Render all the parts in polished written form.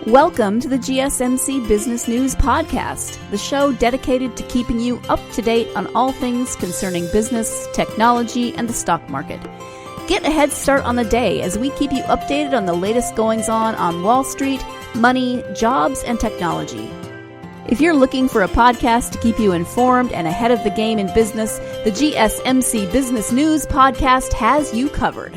Welcome to the GSMC Business News Podcast, the show dedicated to keeping you up to date on all things concerning business, technology, and the stock market. Get a head start on the day as we keep you updated on the latest goings-on Wall Street, money, jobs, and technology. If you're looking for a podcast to keep you informed and ahead of the game in business, the GSMC Business News Podcast has you covered.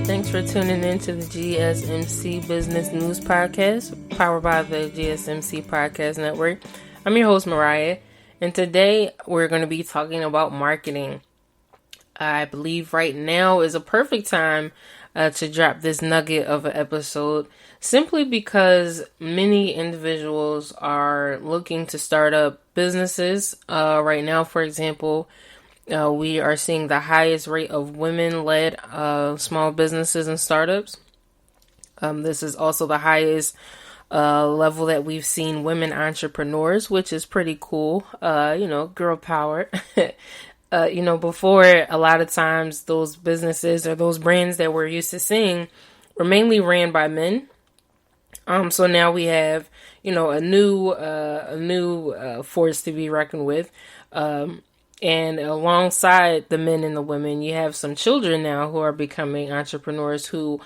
Thanks for tuning in to the GSMC Business News Podcast, powered by the GSMC Podcast Network. I'm your host, Moriah, and today we're going to be talking about marketing. I believe right now is a perfect time to drop this nugget of an episode, simply because many individuals are looking to start up businesses. Right now, for example, we are seeing the highest rate of women-led small businesses and startups. This is also the highest level that we've seen women entrepreneurs, which is pretty cool. Girl power. Before, a lot of times those businesses or those brands that we're used to seeing were mainly ran by men. So now we have, a new force to be reckoned with. And alongside the men and the women, you have some children now who are becoming entrepreneurs who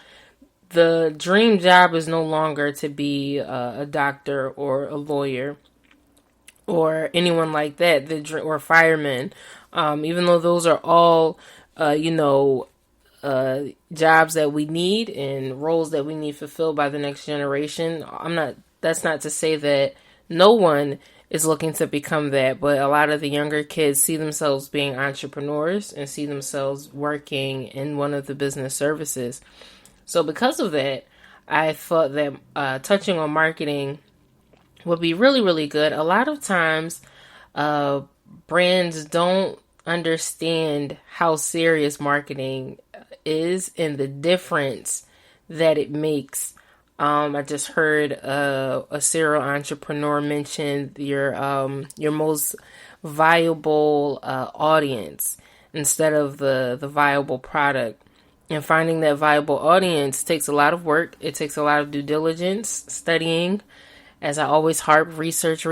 the dream job is no longer to be a doctor or a lawyer or anyone like that, or firemen. Even though those are all, jobs that we need and roles that we need fulfilled by the next generation. That's not to say that no one is looking to become that, but a lot of the younger kids see themselves being entrepreneurs and see themselves working in one of the business services. So because of that, I thought that touching on marketing would be really, really good. A lot of times, brands don't understand how serious marketing is and the difference that it makes. I just heard a serial entrepreneur mention your most viable audience instead of the viable product. And finding that viable audience takes a lot of work. It takes a lot of due diligence, studying, as I always harp, research.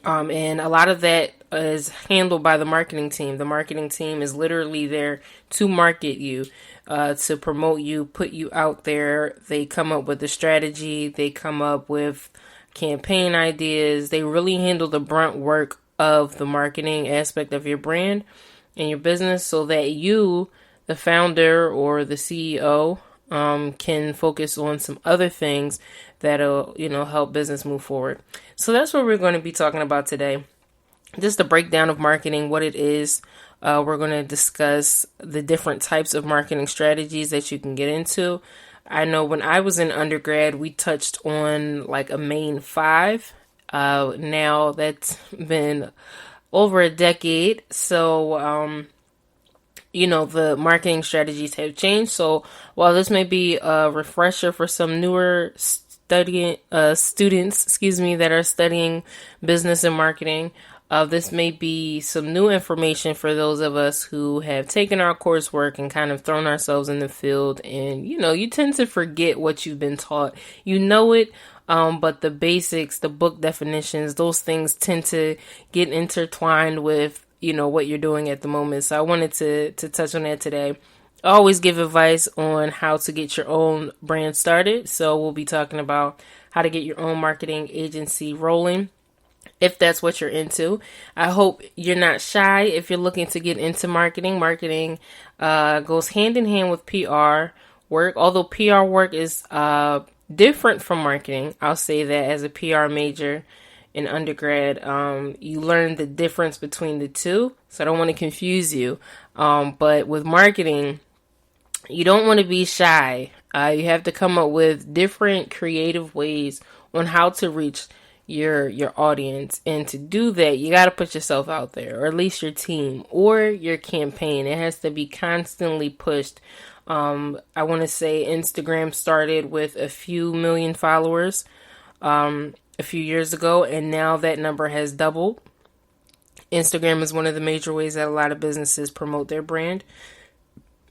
And a lot of that is handled by the marketing team. The marketing team is literally there to market you, to promote you, put you out there. They come up with the strategy. They come up with campaign ideas. They really handle the brunt work of the marketing aspect of your brand and your business so that you, the founder or the CEO, can focus on some other things that'll, help business move forward. So that's what we're going to be talking about today. Just a breakdown of marketing, what it is. We're going to discuss the different types of marketing strategies that you can get into. I know when I was in undergrad, we touched on like a main 5. Now that's been over a decade. So, the marketing strategies have changed. So while this may be a refresher for some newer students, that are studying business and marketing, this may be some new information for those of us who have taken our coursework and kind of thrown ourselves in the field. And, you tend to forget what you've been taught. You know it, but the basics, the book definitions, those things tend to get intertwined with, what you're doing at the moment. So I wanted to touch on that today. I always give advice on how to get your own brand started. So we'll be talking about how to get your own marketing agency rolling, if that's what you're into. I hope you're not shy if you're looking to get into marketing. Marketing goes hand in hand with PR work, although PR work is different from marketing. I'll say that as a PR major in undergrad, you learn the difference between the two. So I don't want to confuse you. But with marketing, you don't want to be shy. You have to come up with different creative ways on how to reach your audience. And to do that, you got to put yourself out there, or at least your team or your campaign. It has to be constantly pushed. I want to say Instagram started with a few million followers a few years ago, and now that number has doubled. Instagram is one of the major ways that a lot of businesses promote their brand.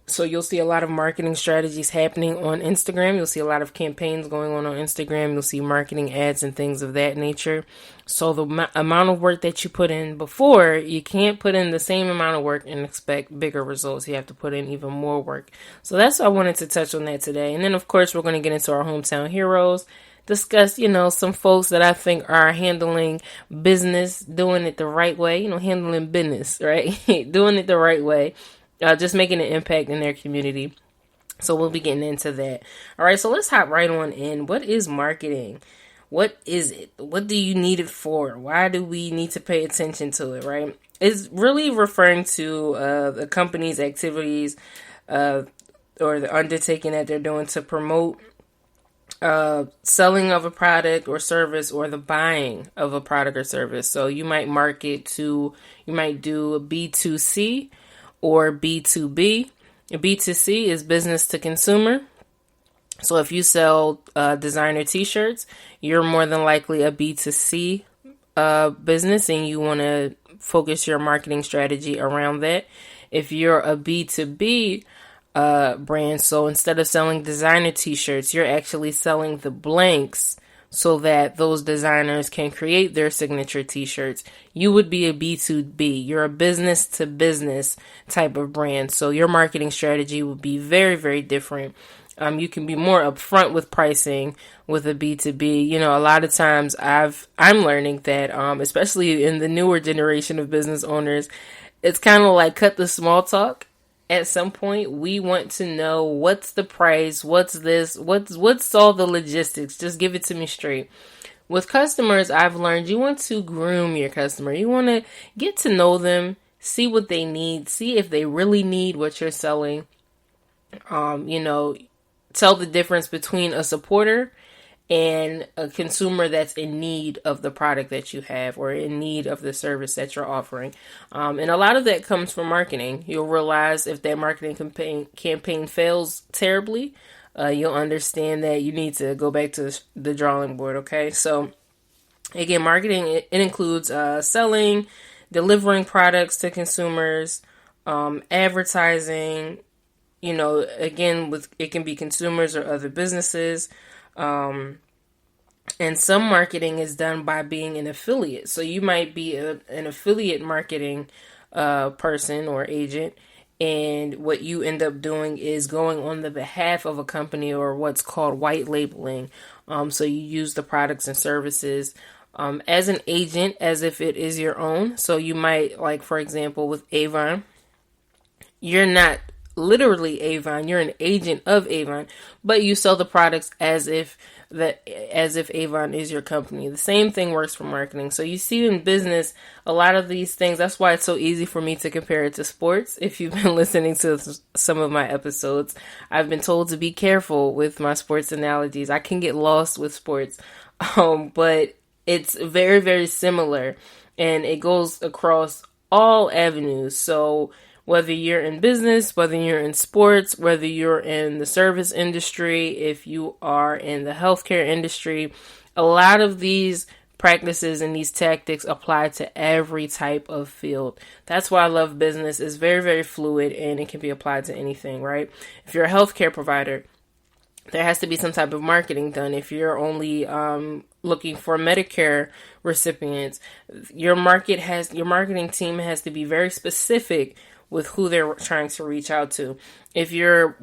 So you'll see a lot of marketing strategies happening on Instagram. You'll see a lot of campaigns going on Instagram. You'll see marketing ads and things of that nature. So the amount of work that you put in before, you can't put in the same amount of work and expect bigger results. You have to put in even more work. So that's why I wanted to touch on that today. And then, of course, we're going to get into our hometown heroes. Discuss, some folks that I think are handling business, doing it the right way, handling business, right? Doing it the right way. Just making an impact in their community. So we'll be getting into that. All right, so let's hop right on in. What is marketing? What is it? What do you need it for? Why do we need to pay attention to it, right? It's really referring to the company's activities or the undertaking that they're doing to promote selling of a product or service, or the buying of a product or service. So you might you might do a B2C or B2B. B2C is business to consumer. So if you sell designer t-shirts, you're more than likely a B2C business, and you want to focus your marketing strategy around that. If you're a B2B brand, so instead of selling designer t-shirts, you're actually selling the blanks so that those designers can create their signature t-shirts, you would be a B2B. You're a business to business type of brand. So your marketing strategy would be very, very different. You can be more upfront with pricing with a B2B. A lot of times I'm learning that, especially in the newer generation of business owners, it's kind of like cut the small talk. At some point, we want to know what's the price, what's this, what's all the logistics. Just give it to me straight. With customers, I've learned you want to groom your customer. You want to get to know them, see what they need, see if they really need what you're selling. Tell the difference between a supporter and a consumer that's in need of the product that you have, or in need of the service that you're offering. And a lot of that comes from marketing. You'll realize if that marketing campaign fails terribly, you'll understand that you need to go back to the drawing board, okay? So, again, marketing, it includes selling, delivering products to consumers, advertising, again, it can be consumers or other businesses. And some marketing is done by being an affiliate. So you might be an affiliate marketing person or agent, and what you end up doing is going on the behalf of a company, or what's called white labeling. So you use the products and services as an agent, as if it is your own. So you might, like, for example, with Avon, you're not literally Avon, you're an agent of Avon, but you sell the products as if Avon is your company. The same thing works for marketing. So you see in business, a lot of these things, that's why it's so easy for me to compare it to sports. If you've been listening to some of my episodes, I've been told to be careful with my sports analogies. I can get lost with sports, but it's very, very similar, and it goes across all avenues. So whether you're in business, whether you're in sports, whether you're in the service industry, if you are in the healthcare industry, a lot of these practices and these tactics apply to every type of field. That's why I love business. It's very, very fluid, and it can be applied to anything, right? If you're a healthcare provider, there has to be some type of marketing done. If you're only looking for Medicare recipients, your marketing team has to be very specific with who they're trying to reach out to. If you're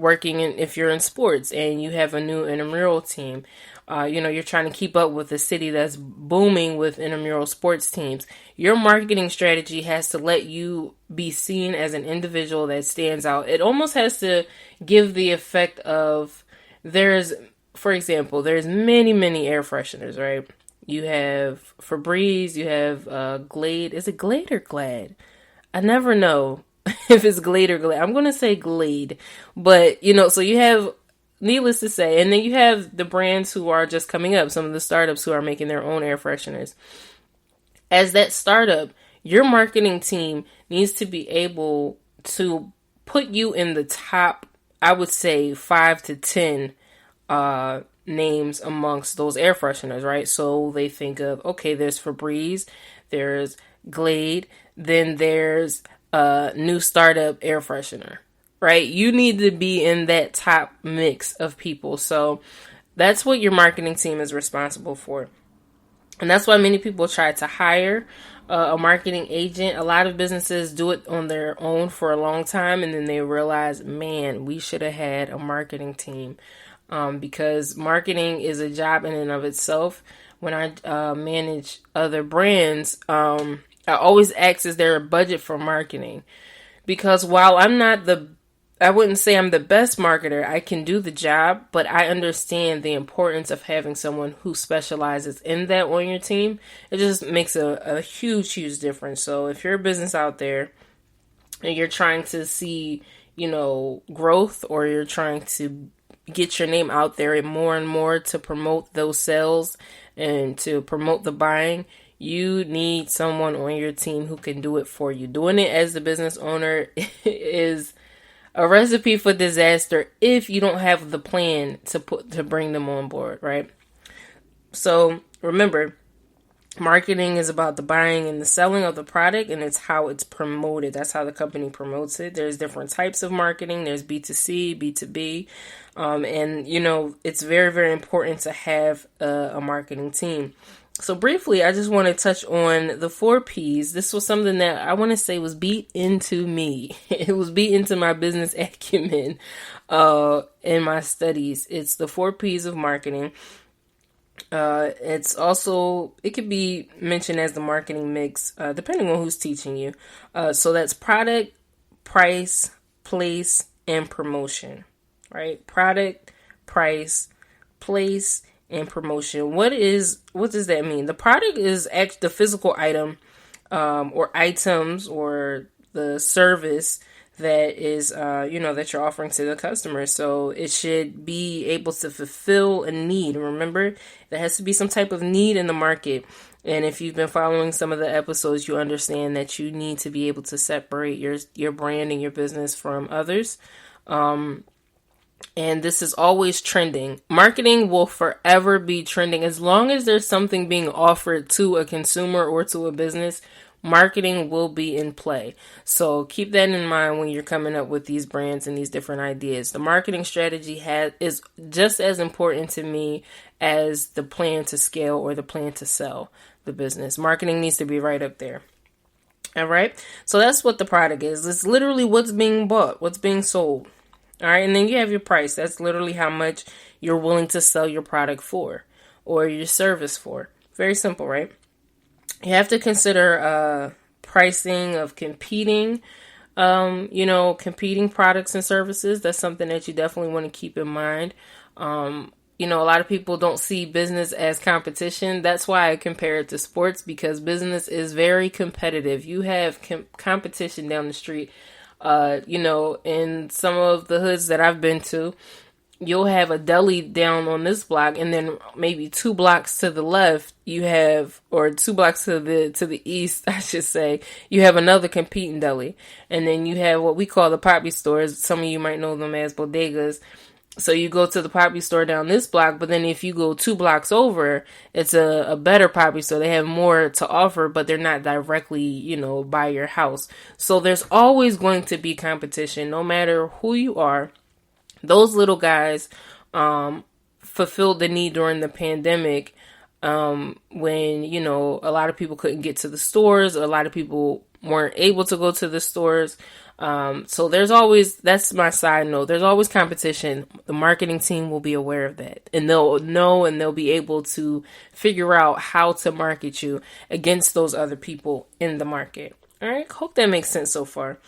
in sports and you have a new intramural team, you're trying to keep up with a city that's booming with intramural sports teams. Your marketing strategy has to let you be seen as an individual that stands out. It almost has to give the effect of, for example, there's many, many air fresheners, right? You have Febreze, you have Glade. Is it Glade or Glad? I never know if it's Glade or Glade. I'm going to say Glade. But, so you have needless to say, and then you have the brands who are just coming up, some of the startups who are making their own air fresheners. As that startup, your marketing team needs to be able to put you in the top, I would say 5 to 10 names amongst those air fresheners, right? So they think of, okay, there's Febreze, there's Glade, then there's a new startup air freshener, right? You need to be in that top mix of people. So that's what your marketing team is responsible for. And that's why many people try to hire a marketing agent. A lot of businesses do it on their own for a long time, and then they realize, man, we should have had a marketing team. Because marketing is a job in and of itself. When I manage other brands, I always ask, is there a budget for marketing? Because while I wouldn't say I'm the best marketer, I can do the job, but I understand the importance of having someone who specializes in that on your team. It just makes a huge, huge difference. So if you're a business out there and you're trying to see, growth, or you're trying to get your name out there and more to promote those sales and to promote the buying, you need someone on your team who can do it for you. Doing it as the business owner is a recipe for disaster if you don't have the plan to bring them on board, right? So remember, marketing is about the buying and the selling of the product, and it's how it's promoted. That's how the company promotes it. There's different types of marketing. There's B2C, B2B, and it's very, very important to have a marketing team. So briefly, I just want to touch on the 4 Ps. This was something that I want to say was beat into me. It was beat into my business acumen in my studies. It's the 4 Ps of marketing. It could be mentioned as the marketing mix, depending on who's teaching you. So that's product, price, place, and promotion, right? Product, price, place, and promotion. What does that mean? The product is actually the physical item, or items, or the service that is, that you're offering to the customer. So it should be able to fulfill a need. Remember, there has to be some type of need in the market. And if you've been following some of the episodes, you understand that you need to be able to separate your brand and your business from others. And this is always trending. Marketing will forever be trending. As long as there's something being offered to a consumer or to a business, marketing will be in play. So keep that in mind when you're coming up with these brands and these different ideas. The marketing strategy is just as important to me as the plan to scale or the plan to sell the business. Marketing needs to be right up there. All right. So that's what the product is. It's literally what's being bought, what's being sold. All right. And then you have your price. That's literally how much you're willing to sell your product for or your service for. Very simple, right? You have to consider pricing of competing products and services. That's something that you definitely want to keep in mind. A lot of people don't see business as competition. That's why I compare it to sports, because business is very competitive. You have competition down the street. In some of the hoods that I've been to, you'll have a deli down on this block, and then maybe 2 blocks to the left, or 2 blocks to the east, I should say, you have another competing deli. And then you have what we call the poppy stores. Some of you might know them as bodegas. So you go to the poppy store down this block, but then if you go 2 blocks over, it's a better poppy store. They have more to offer, but they're not directly, by your house. So there's always going to be competition, no matter who you are. Those little guys fulfilled the need during the pandemic, when, a lot of people couldn't get to the stores. A lot of people weren't able to go to the stores. So that's my side note. There's always competition. The marketing team will be aware of that, and they'll know, and they'll be able to figure out how to market you against those other people in the market. All right. Hope that makes sense so far.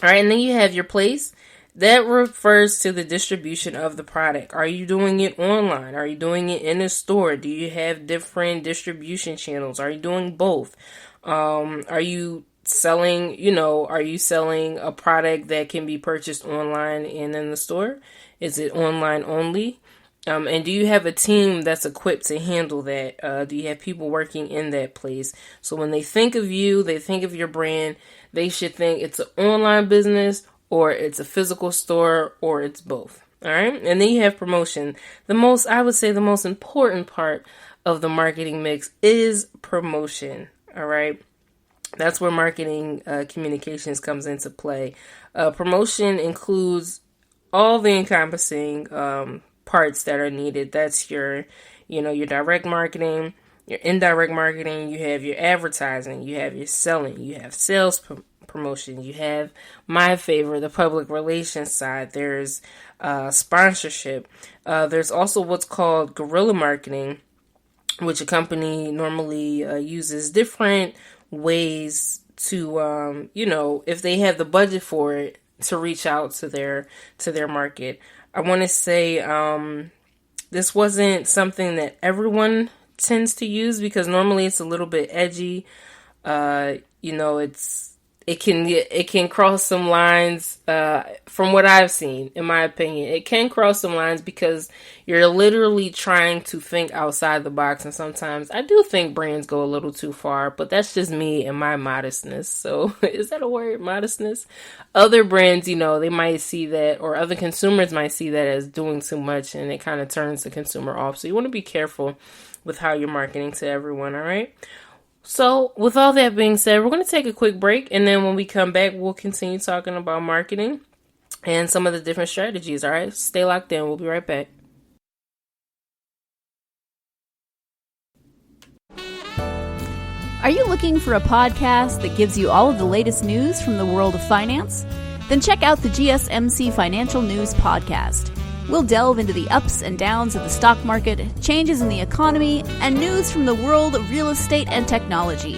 All right. And then you have your place. That refers to the distribution of the product. Are you doing it online? Are you doing it in a store? Do you have different distribution channels? Are you doing both? Are you selling, are you selling a product that can be purchased online and in the store? Is it online only? And do you have a team that's equipped to handle that? Do you have people working in that place? So when they think of you, they think of your brand, they should think it's an online business or it's a physical store or it's both. All right. And then you have promotion. I would say the most important part of the marketing mix is promotion. All right. That's where marketing communications comes into play. Promotion includes all the encompassing parts that are needed. That's your direct marketing, your indirect marketing. You have your advertising, you have your selling, you have sales promotion, you have my favorite, the public relations side. There's sponsorship. There's also what's called guerrilla marketing, which a company normally uses different ways to, if they have the budget for it, to reach out to their market. I want to say this wasn't something that everyone tends to use because normally it's a little bit edgy. It can cross some lines. From what I've seen, in my opinion, it can cross some lines because you're literally trying to think outside the box, and sometimes I do think brands go a little too far, but that's just me and my modestness. So is that a word, modestness? Other brands, they might see that, or other consumers might see that as doing too much, and it kind of turns the consumer off. So you want to be careful with how you're marketing to everyone, all right? So with all that being said, we're going to take a quick break, and then when we come back, we'll continue talking about marketing and some of the different strategies, all right? Stay locked in. We'll be right back. Are you looking for a podcast that gives you all of the latest news from the world of finance? Then check out the GSMC Financial News Podcast. We'll delve into the ups and downs of the stock market, changes in the economy, and news from the world of real estate and technology.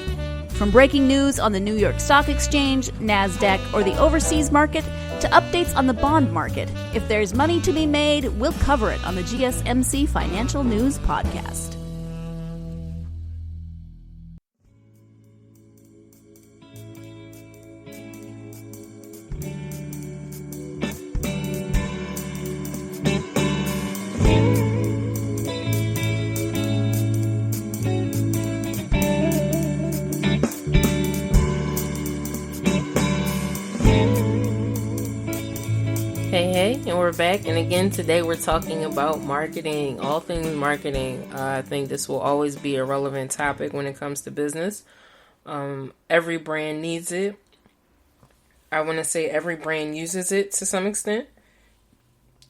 From breaking news on the New York Stock Exchange, NASDAQ, or the overseas market, to updates on the bond market, if there's money to be made, we'll cover it on the GSMC Financial News Podcast. Hey, and we're back. And again, today we're talking about marketing, all things marketing. I think this will always be a relevant topic when it comes to business. Every brand needs it. I want to say every brand uses it to some extent,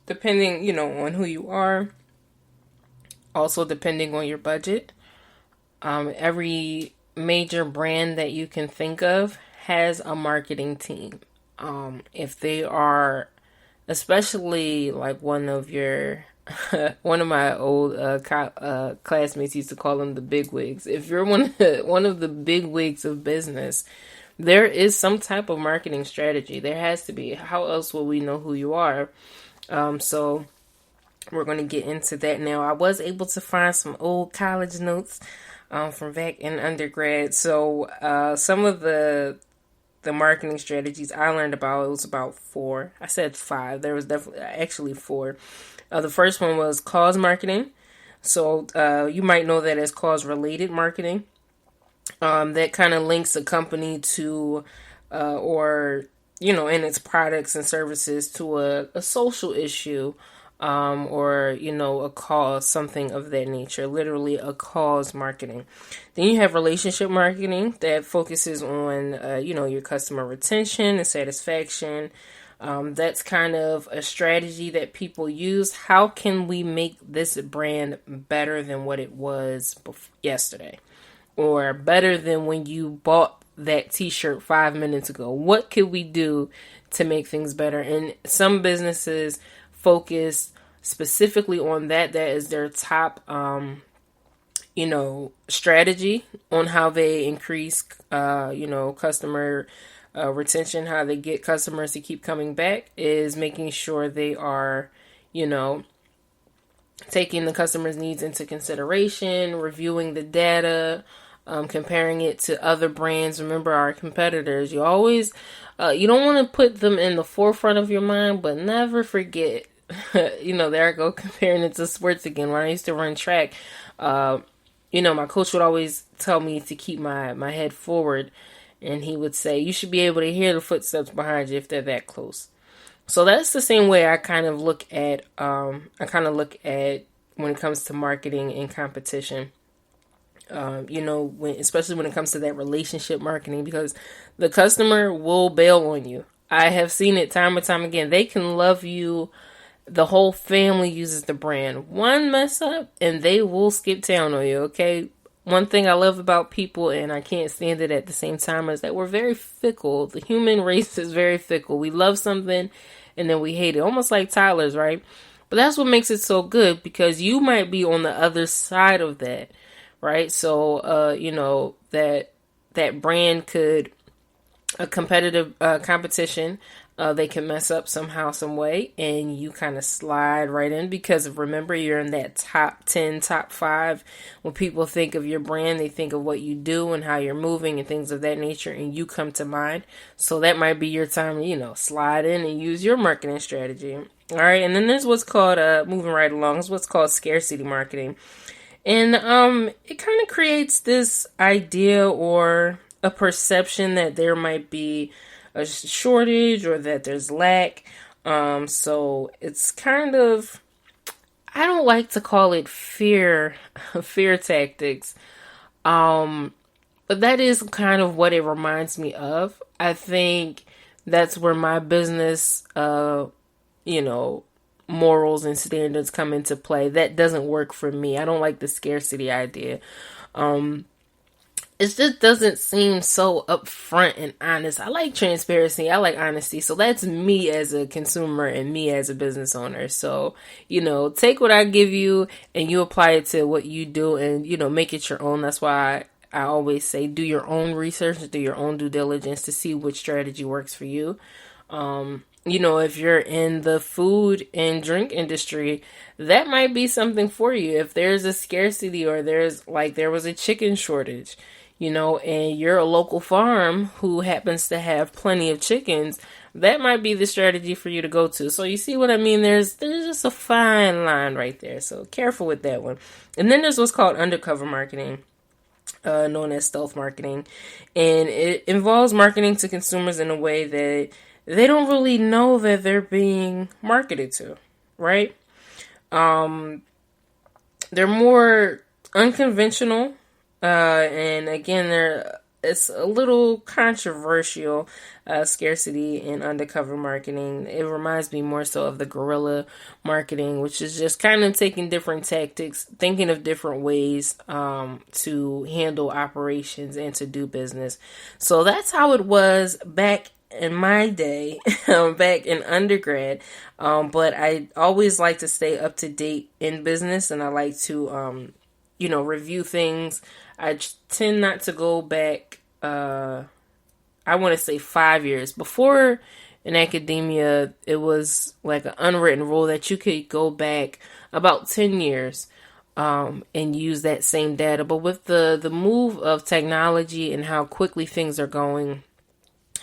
depending, on who you are. Also, depending on your budget. Every major brand that you can think of has a marketing team. If they are, especially like one of my old classmates used to call them the big wigs. If you're one of the big wigs of business, there is some type of marketing strategy. There has to be. How else will we know who you are? So we're going to get into that now. I was able to find some old college notes from back in undergrad. So some of the marketing strategies I learned about, it was about 4. I said 5. There was definitely actually 4. The first one was cause marketing. So you might know that as cause-related marketing. That kind of links a company to, in its products and services to a social issue, or, a cause, something of that nature, literally a cause marketing. Then you have relationship marketing that focuses on, your customer retention and satisfaction. That's kind of a strategy that people use. How can we make this brand better than what it was yesterday? Or better than when you bought that t-shirt 5 minutes ago? What could we do to make things better? And some businesses focus specifically on that. That is their top, strategy on how they increase, customer retention, how they get customers to keep coming back, is making sure they are, taking the customer's needs into consideration, reviewing the data, comparing it to other brands. Remember our competitors. You always, you don't want to put them in the forefront of your mind, but never forget, there I go comparing it to sports again. When I used to run track, my coach would always tell me to keep my head forward. And he would say, you should be able to hear the footsteps behind you if they're that close. So that's the same way I kind of look at, when it comes to marketing and competition. Especially when it comes to that relationship marketing, because the customer will bail on you. I have seen it time and time again. They can love you. The whole family uses the brand. One mess up and they will skip town on you. Okay. One thing I love about people, and I can't stand it at the same time, is that we're very fickle. The human race is very fickle. We love something and then we hate it. Almost like Tyler's, right? But that's what makes it so good, because you might be on the other side of that, right? So, that brand could, a competitive competition, they can mess up somehow, some way, and you kind of slide right in, because remember, you're in that top 10, top 5. When people think of your brand, they think of what you do and how you're moving and things of that nature, and you come to mind. So that might be your time to, slide in and use your marketing strategy. All right, and then there's what's called, moving right along, is what's called scarcity marketing. And it kind of creates this idea or a perception that there might be a shortage or that there's lack. So it's kind of, I don't like to call it fear tactics. But that is kind of what it reminds me of. I think that's where my business, morals and standards come into play. That doesn't work for me. I don't like the scarcity idea. It just doesn't seem so upfront and honest. I like transparency. I like honesty. So that's me as a consumer and me as a business owner. So, take what I give you and you apply it to what you do and, make it your own. That's why I always say do your own research, do your own due diligence to see which strategy works for you. If you're in the food and drink industry, that might be something for you. If there's a scarcity or there was a chicken shortage, and you're a local farm who happens to have plenty of chickens, that might be the strategy for you to go to. So you see what I mean? There's just a fine line right there. So careful with that one. And then there's what's called undercover marketing, known as stealth marketing. And it involves marketing to consumers in a way that they don't really know that they're being marketed to, right? They're more unconventional, and again, it's a little controversial, scarcity and undercover marketing. It reminds me more so of the guerrilla marketing, which is just kind of taking different tactics, thinking of different ways to handle operations and to do business. So that's how it was back in my day, back in undergrad, but I always like to stay up to date in business, and I like to, review things. I tend not to go back, I want to say 5 years. Before in academia, it was like an unwritten rule that you could go back about 10 years and use that same data. But with the move of technology and how quickly things are going,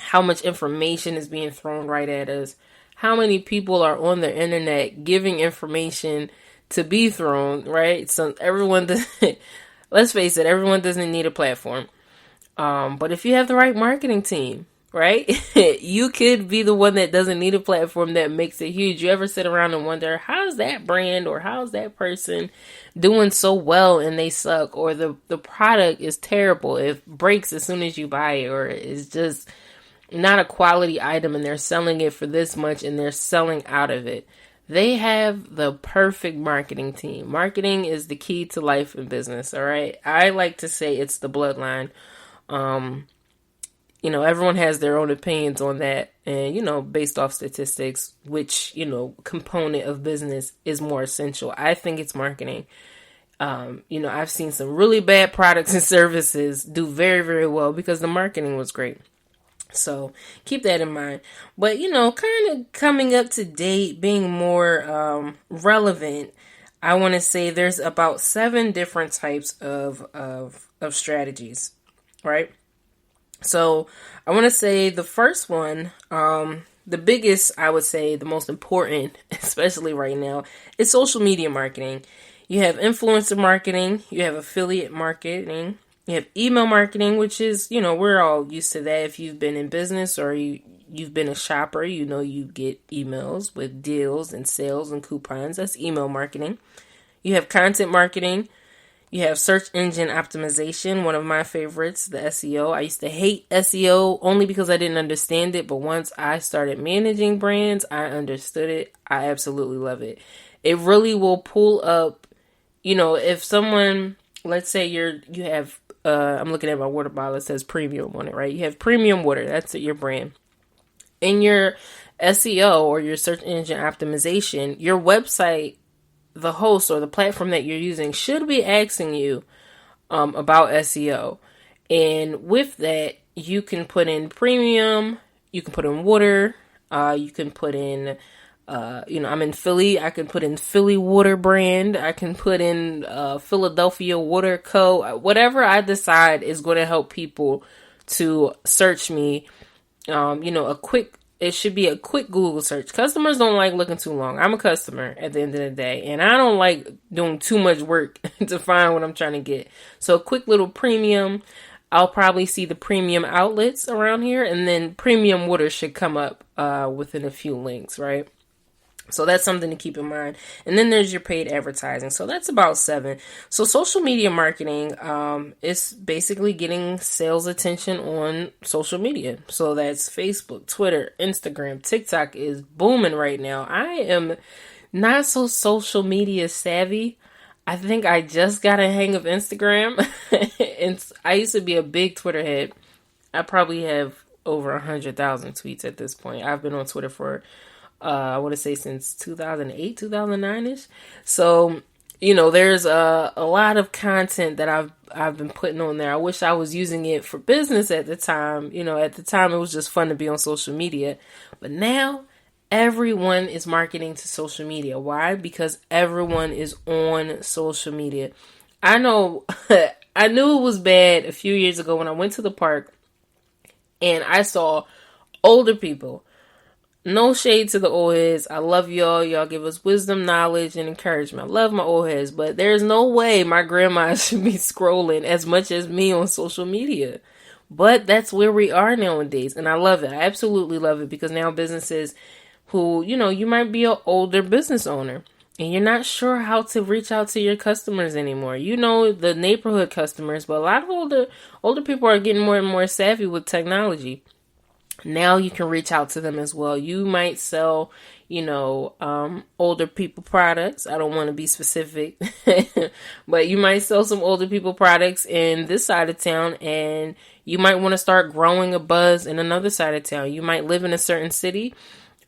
how much information is being thrown right at us, how many people are on the internet giving information to be thrown, right? So everyone does, let's face it, everyone doesn't need a platform. But if you have the right marketing team, right, you could be the one that doesn't need a platform that makes it huge. You ever sit around and wonder, how's that brand or how's that person doing so well and they suck, or the product is terrible, it breaks as soon as you buy it, or it's just not a quality item and they're selling it for this much and they're selling out of it. They have the perfect marketing team. Marketing is the key to life and business, all right? I like to say it's the bloodline. Everyone has their own opinions on that. And, based off statistics, which, component of business is more essential. I think it's marketing. I've seen some really bad products and services do very, very well because the marketing was great. So keep that in mind. But, kind of coming up to date, being more relevant, I want to say there's about 7 different types of of strategies, right? So I want to say the first one, the biggest, I would say the most important, especially right now, is social media marketing. You have influencer marketing, you have affiliate marketing, you have email marketing, which is, we're all used to that. If you've been in business or you've been a shopper, you get emails with deals and sales and coupons. That's email marketing. You have content marketing. You have search engine optimization, one of my favorites, the SEO. I used to hate SEO only because I didn't understand it, but once I started managing brands, I understood it. I absolutely love it. It really will pull up, if someone, let's say you have, I'm looking at my water bottle, it says premium on it, right? You have premium water, that's your brand. In your SEO or your search engine optimization, your website, the host or the platform that you're using should be asking you about SEO. And with that, you can put in premium, you can put in water, you can put in, I'm in Philly, I can put in Philly Water brand, I can put in Philadelphia Water Co. Whatever I decide is going to help people to search me, it should be a quick Google search. Customers don't like looking too long. I'm a customer at the end of the day, and I don't like doing too much work to find what I'm trying to get. So a quick little premium, I'll probably see the premium outlets around here, and then premium water should come up within a few links, right? So that's something to keep in mind. And then there's your paid advertising. So that's about 7. So social media marketing is basically getting sales attention on social media. So that's Facebook, Twitter, Instagram, TikTok is booming right now. I am not so social media savvy. I think I just got a hang of Instagram. And I used to be a big Twitter head. I probably have over 100,000 tweets at this point. I've been on Twitter for I want to say since 2008, 2009-ish. So, there's a lot of content that I've been putting on there. I wish I was using it for business at the time. At the time it was just fun to be on social media. But now everyone is marketing to social media. Why? Because everyone is on social media. I know I knew it was bad a few years ago when I went to the park and I saw older people. No shade to the old heads. I love y'all. Y'all give us wisdom, knowledge, and encouragement. I love my old heads, but there's no way my grandma should be scrolling as much as me on social media. But that's where we are nowadays, and I love it. I absolutely love it because now businesses who, you might be an older business owner, and you're not sure how to reach out to your customers anymore. The neighborhood customers, but a lot of older people are getting more and more savvy with technology. Now you can reach out to them as well. You might sell, older people products. I don't want to be specific, but you might sell some older people products in this side of town, and you might want to start growing a buzz in another side of town. You might live in a certain city,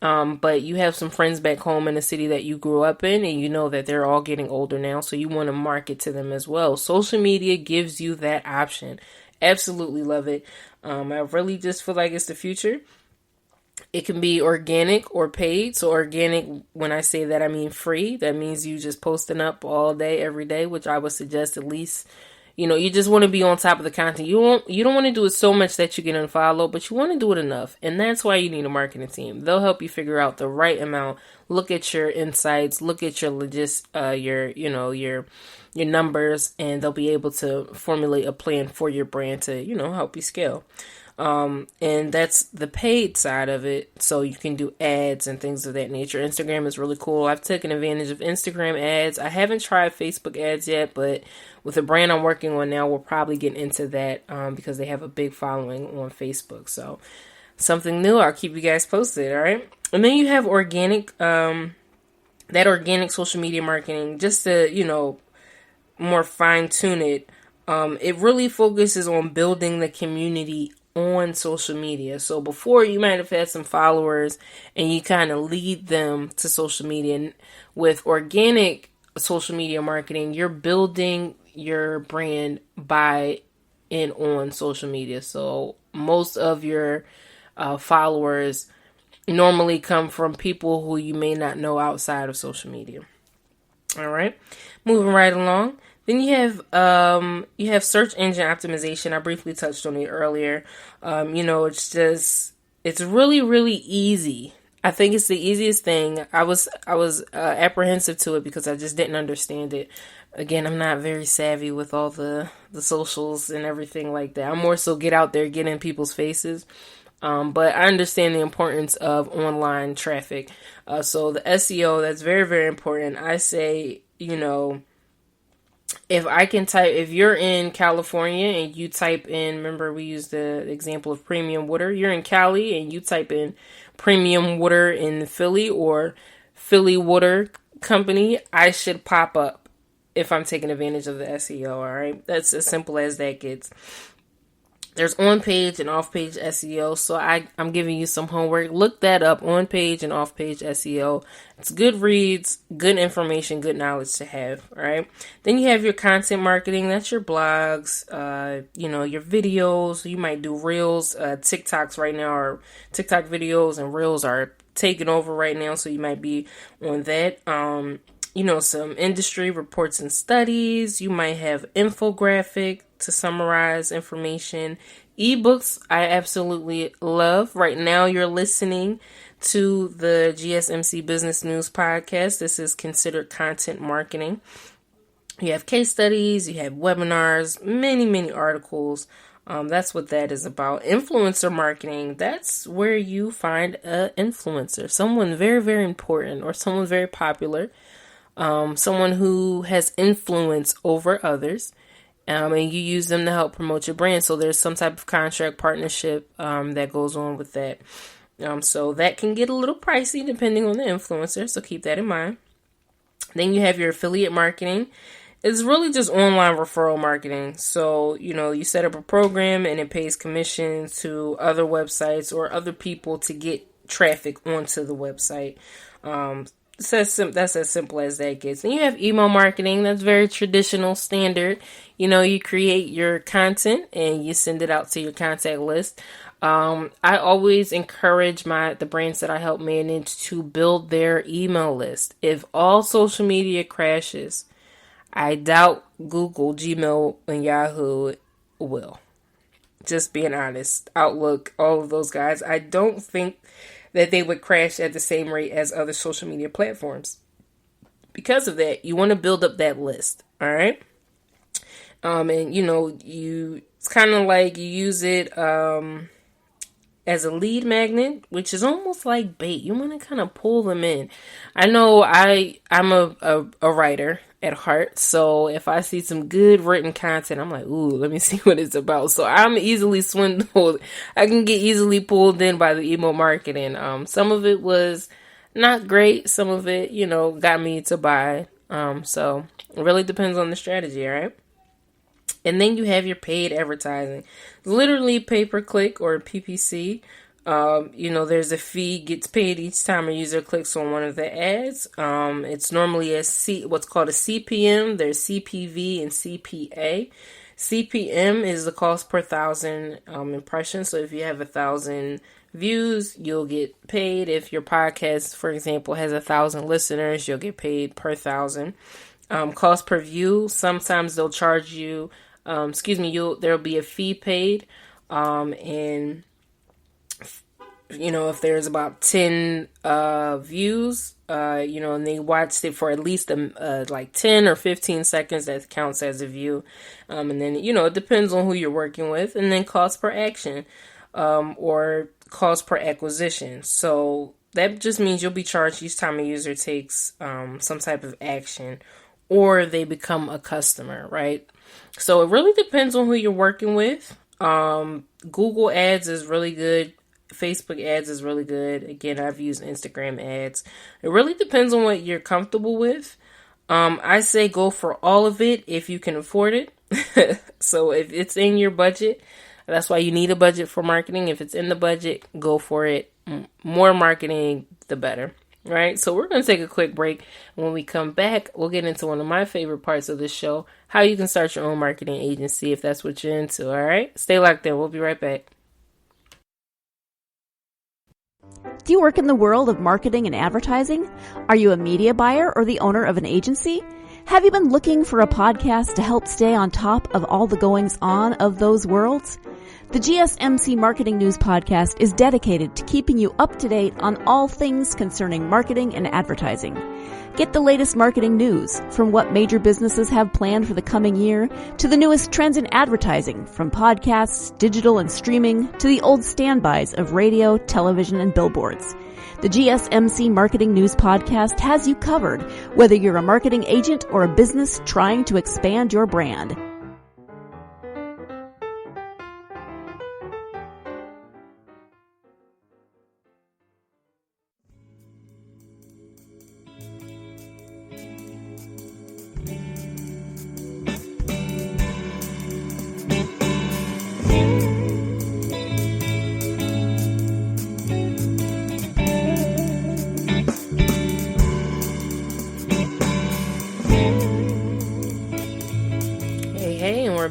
but you have some friends back home in the city that you grew up in, and you know that they're all getting older now, so you want to market to them as well. Social media gives you that option. Absolutely love it. I really just feel like it's the future. It can be organic or paid. So organic, when I say that, I mean free. That means you just posting up all day, every day, which I would suggest at least, you just want to be on top of the content. You don't want to do it so much that you get unfollowed, but you want to do it enough. And that's why you need a marketing team. They'll help you figure out the right amount. Look at your insights, look at your your numbers, and they'll be able to formulate a plan for your brand to, help you scale. And that's the paid side of it. So you can do ads and things of that nature. Instagram is really cool. I've taken advantage of Instagram ads. I haven't tried Facebook ads yet, but with the brand I'm working on now, we'll probably get into that, because they have a big following on Facebook. So something new. I'll keep you guys posted. All right. And then you have organic, that organic social media marketing, just to, more fine tune it. It really focuses on building the community on social media. So before, you might have had some followers and you kind of lead them to social media. And with organic social media marketing, you're building your brand by and on social media. So most of your followers normally come from people who you may not know outside of social media. All right, moving right along. Then you have search engine optimization. I briefly touched on it earlier. It's really, really easy. I think it's the easiest thing. I was apprehensive to it because I just didn't understand it. Again, I'm not very savvy with all the socials and everything like that. I'm more so get out there, get in people's faces. But I understand the importance of online traffic. So the SEO, that's very, very important. I say, if you're in California and you type in, remember we used the example of premium water, you're in Cali and you type in premium water in Philly or Philly water company, I should pop up if I'm taking advantage of the SEO. All right. That's as simple as that gets. There's on-page and off-page SEO, so I'm giving you some homework. Look that up, on-page and off-page SEO. It's good reads, good information, good knowledge to have, all right? Then you have your content marketing. That's your blogs, your videos. You might do Reels. TikToks right now, or TikTok videos and Reels are taking over right now, so you might be on that. Some industry reports and studies. You might have infographic to summarize information. Ebooks, I absolutely love. Right now, you're listening to the GSMC Business News Podcast. This is considered content marketing. You have case studies, you have webinars, many, many articles. That's what that is about. Influencer marketing, that's where you find an influencer, someone very, very important or someone very popular. Someone who has influence over others, and you use them to help promote your brand. So there's some type of contract partnership that goes on with that. So that can get a little pricey depending on the influencer. So keep that in mind. Then you have your affiliate marketing. It's really just online referral marketing. So, you set up a program and it pays commissions to other websites or other people to get traffic onto the website. That's as simple as that gets. And you have email marketing. That's very traditional, standard. You create your content and you send it out to your contact list. I always encourage the brands that I help manage to build their email list. If all social media crashes, I doubt Google, Gmail, and Yahoo will. Just being honest. Outlook, all of those guys. I don't think that they would crash at the same rate as other social media platforms. Because of that, you want to build up that list, all right? It's kind of like you use it as a lead magnet, which is almost like bait. You want to kind of pull them in. I know I'm a writer at heart, so if I see some good written content, I'm like, ooh, let me see what it's about. So I'm easily swindled. I can get easily pulled in by the email marketing. Some of it was not great. Some of it, got me to buy. So it really depends on the strategy, all right? And then you have your paid advertising, literally pay-per-click or PPC. There's a fee gets paid each time a user clicks on one of the ads. It's normally what's called a CPM. There's CPV and CPA. CPM is the cost per 1,000 impressions. So if you have 1,000 views, you'll get paid. If your podcast, for example, has 1,000 listeners, you'll get paid per 1,000. Cost per view. Sometimes they'll charge you. There'll be a fee paid. And if there's about 10 views, and they watched it for at least 10 or 15 seconds, that counts as a view. And then, it depends on who you're working with. And then cost per action, or cost per acquisition. So that just means you'll be charged each time a user takes some type of action or they become a customer, right? So it really depends on who you're working with. Google ads is really good. Facebook ads is really good. Again, I've used Instagram ads. It really depends on what you're comfortable with. I say go for all of it if you can afford it. So if it's in your budget, that's why you need a budget for marketing. If it's in the budget, go for it. More marketing, the better. Right? So we're going to take a quick break. When we come back, we'll get into one of my favorite parts of the show, how you can start your own marketing agency if that's what you're into. All right? Stay locked in. We'll be right back. Do you work in the world of marketing and advertising? Are you a media buyer or the owner of an agency? Have you been looking for a podcast to help stay on top of all the goings on of those worlds? The GSMC Marketing News Podcast is dedicated to keeping you up to date on all things concerning marketing and advertising. Get the latest marketing news, from what major businesses have planned for the coming year to the newest trends in advertising, from podcasts, digital and streaming, to the old standbys of radio, television, and billboards. The GSMC Marketing News Podcast has you covered, whether you're a marketing agent or a business trying to expand your brand.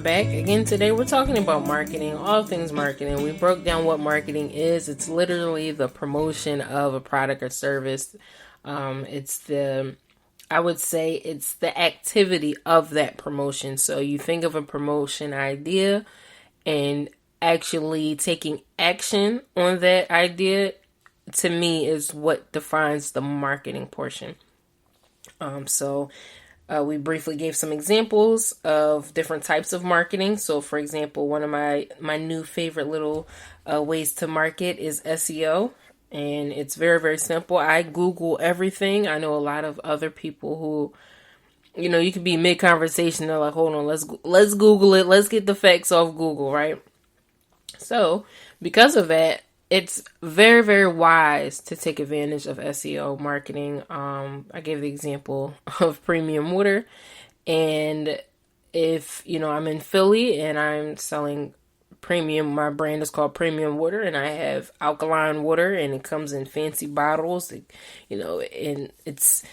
Back again today. We're talking about marketing, all things marketing. We broke down what marketing is. It's literally the promotion of a product or service. I would say it's the activity of that promotion. So you think of a promotion idea and actually taking action on that idea, to me, is what defines the marketing portion. We briefly gave some examples of different types of marketing. So, for example, one of my new favorite little ways to market is SEO. And it's very, very simple. I Google everything. I know a lot of other people who, you could be mid-conversation. They're like, hold on, let's Google it. Let's get the facts off Google, right? So, because of that, it's very, very wise to take advantage of SEO marketing. I gave the example of premium water. And if, I'm in Philly and I'm selling premium, my brand is called Premium Water, and I have alkaline water, and it comes in fancy bottles, and it's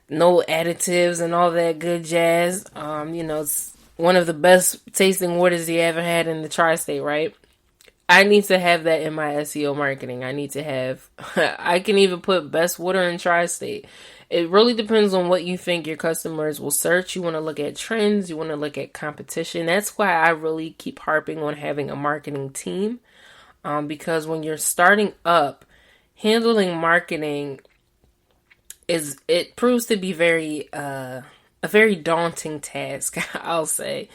no additives and all that good jazz. It's one of the best tasting waters you ever had in the tri-state, right? I need to have that in my SEO marketing. I can even put best water in tri-state. It really depends on what you think your customers will search. You want to look at trends. You want to look at competition. That's why I really keep harping on having a marketing team. Because when you're starting up, handling marketing it proves to be a very daunting task, I'll say,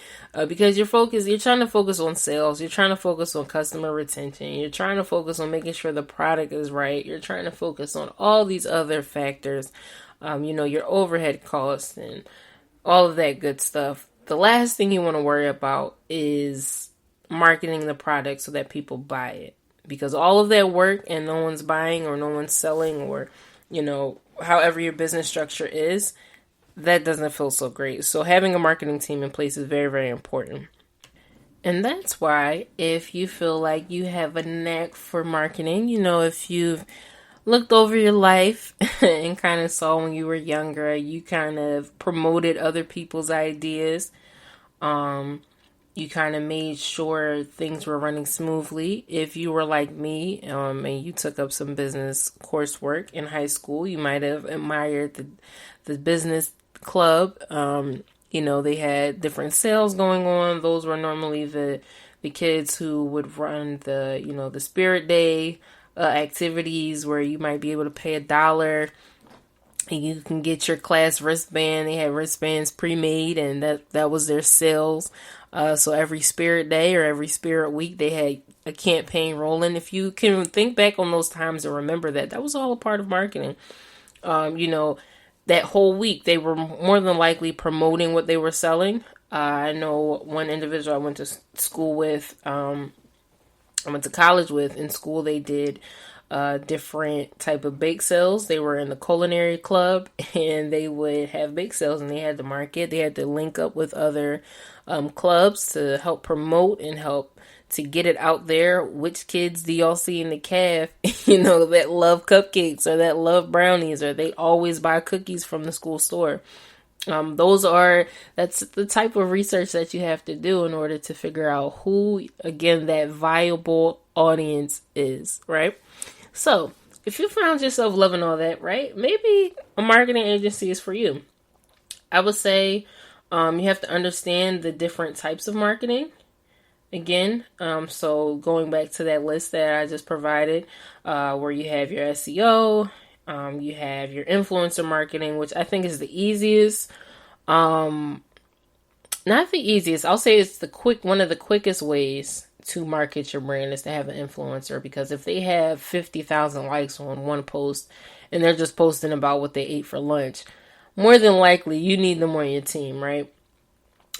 because you're trying to focus on sales, you're trying to focus on customer retention, you're trying to focus on making sure the product is right, you're trying to focus on all these other factors, your overhead costs and all of that good stuff. The last thing you want to worry about is marketing the product so that people buy it, because all of that work and no one's buying or no one's selling, or, however your business structure is, that doesn't feel so great. So having a marketing team in place is very, very important. And that's why, if you feel like you have a knack for marketing, if you've looked over your life and kind of saw when you were younger, you kind of promoted other people's ideas. You kind of made sure things were running smoothly. If you were like me, and you took up some business coursework in high school, you might have admired the business club. They had different sales going on. Those were normally the kids who would run the Spirit Day activities, where you might be able to pay $1 and you can get your class wristband. They had wristbands pre-made, and that was their sales. So every Spirit Day or every Spirit Week, they had a campaign rolling. If you can think back on those times and remember that was all a part of marketing. That whole week, they were more than likely promoting what they were selling. I know one individual I went to school with, I went to college with. In school, they did different type of bake sales. They were in the culinary club, and they would have bake sales, and they had to market. They had to link up with other clubs to help promote and help to get it out there. Which kids do y'all see in the calf, that love cupcakes or that love brownies, or they always buy cookies from the school store? That's the type of research that you have to do in order to figure out who, again, that viable audience is, right? So if you found yourself loving all that, right, maybe a marketing agency is for you. I would say you have to understand the different types of marketing. Again, so going back to that list that I just provided, where you have your SEO, you have your influencer marketing, which I think is the easiest. Not the easiest. I'll say it's one of the quickest ways to market your brand is to have an influencer, because if they have 50,000 likes on one post and they're just posting about what they ate for lunch, more than likely you need them on your team, right?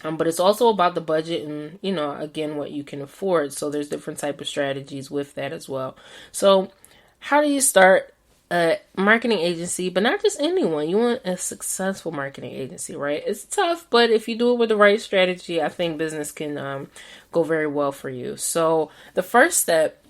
But it's also about the budget and, again, what you can afford. So there's different type of strategies with that as well. So how do you start a marketing agency, but not just anyone? You want a successful marketing agency, right? It's tough, but if you do it with the right strategy, I think business can go very well for you. So the first step,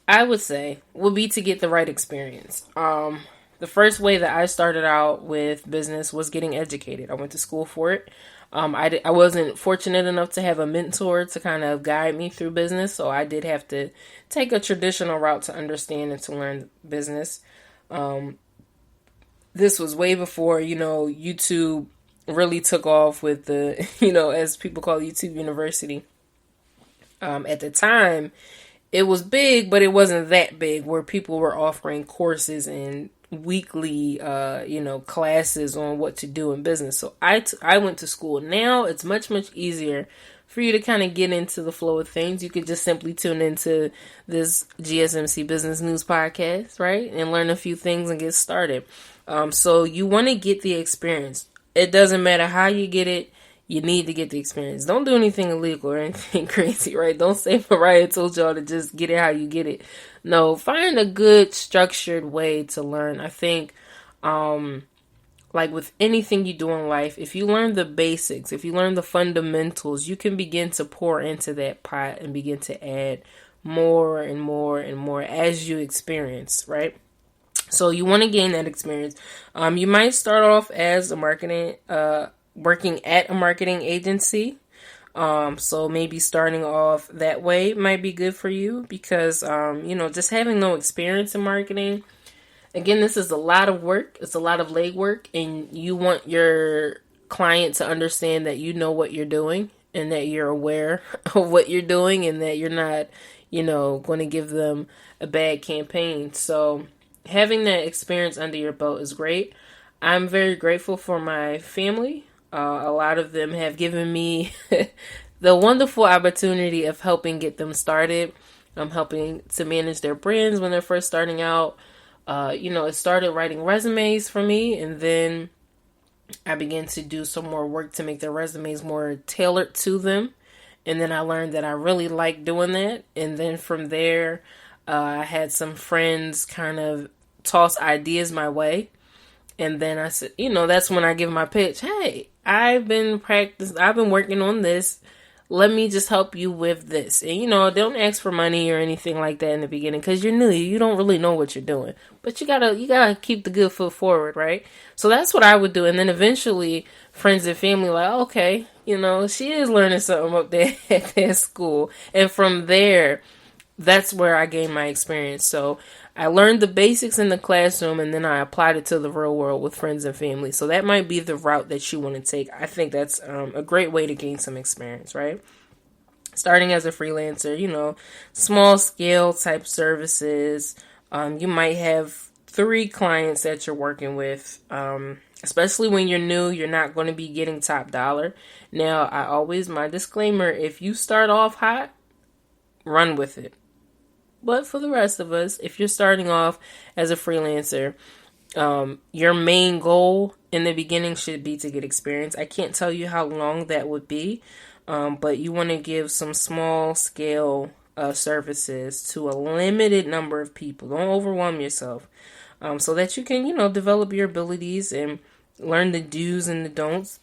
I would say, would be to get the right experience. The first way that I started out with business was getting educated. I went to school for it. I wasn't fortunate enough to have a mentor to kind of guide me through business, so I did have to take a traditional route to understand and to learn business. This was way before, YouTube really took off with the, as people call YouTube University. At the time, it was big, but it wasn't that big where people were offering courses and weekly, classes on what to do in business. So I went to school. Now it's much, much easier for you to kind of get into the flow of things. You could just simply tune into this GSMC Business News podcast, right? And learn a few things and get started. So you want to get the experience. It doesn't matter how you get it. You need to get the experience. Don't do anything illegal or anything crazy, right? Don't say Moriah told y'all to just get it how you get it. No, find a good structured way to learn. I think, like with anything you do in life, if you learn the basics, if you learn the fundamentals, you can begin to pour into that pot and begin to add more and more and more as you experience, right? So you want to gain that experience. You might start off as working at a marketing agency. So maybe starting off that way might be good for you because, just having no experience in marketing, again, this is a lot of work. It's a lot of legwork, and you want your client to understand that you know what you're doing and that you're aware of what you're doing and that you're not, going to give them a bad campaign. So having that experience under your belt is great. I'm very grateful for my family. A lot of them have given me the wonderful opportunity of helping get them started. I'm helping to manage their brands when they're first starting out. It started writing resumes for me, and then I began to do some more work to make their resumes more tailored to them. And then I learned that I really like doing that. And then from there, I had some friends kind of toss ideas my way. And then I said, that's when I give my pitch. Hey, I've been working on this. Let me just help you with this. And, don't ask for money or anything like that in the beginning because you're new. You don't really know what you're doing. But you gotta keep the good foot forward, right? So that's what I would do. And then eventually friends and family like, okay, she is learning something up there at that school. And from there, that's where I gained my experience. So I learned the basics in the classroom and then I applied it to the real world with friends and family. So that might be the route that you want to take. I think that's a great way to gain some experience, right? Starting as a freelancer, small scale type services. You might have 3 clients that you're working with. Especially when you're new, you're not going to be getting top dollar. Now, my disclaimer, if you start off hot, run with it. But for the rest of us, if you're starting off as a freelancer, your main goal in the beginning should be to get experience. I can't tell you how long that would be, but you want to give some small scale services to a limited number of people. Don't overwhelm yourself, so that you can, develop your abilities and learn the do's and the don'ts.